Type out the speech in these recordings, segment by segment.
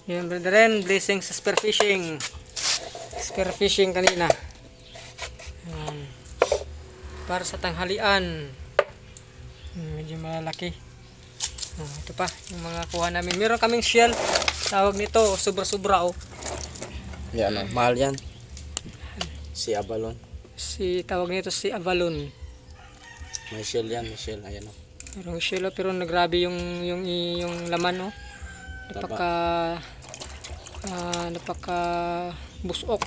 Yun brethren, blessing sa spear fishing. Spear fishing kanina. Yan. Para sa tanghalian. Medyo malalaki. Ito pa, yung mga kuha namin. Meron kaming shell. Tawag nito, sobra-sobra oh. Yan o, mahal yan. Si Abalon. Tawag nito si Avalon. May shell yan, may shell. Ayan o. Merong shell pero nagrabe yung laman oh. Napaka busok.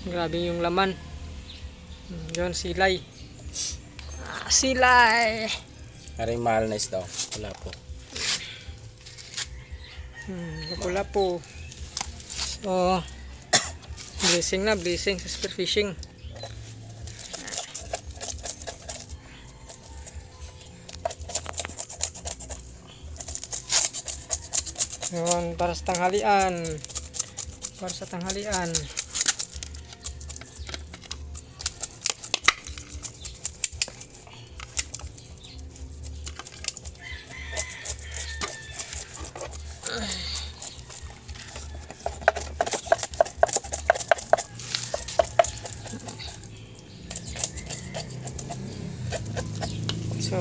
Grabe yung laman. Yun, silay. Silay. Maring mahal na isda. Wala po. Wala po. So, blessing sa spear fishing. Yun, para sa tanghalian. Para sa tanghalian. So,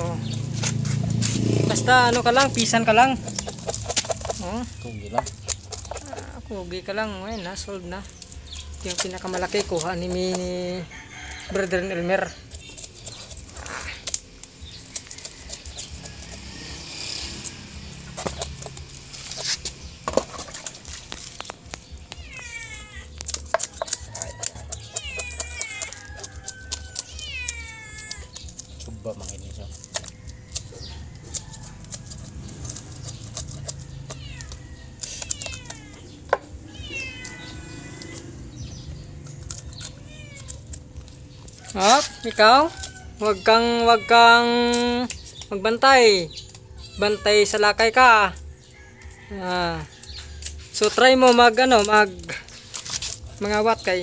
basta ano ka lang, pisan ka lang. Kugi lang. Kugi ka lang, ayun na, solve na. Yung pinakamalaki kuha ni Brother Elmer. Suba mangin siya. Ikaw, wag kang magbantay. Bantay sa lakay ka. So try mo mga wat kay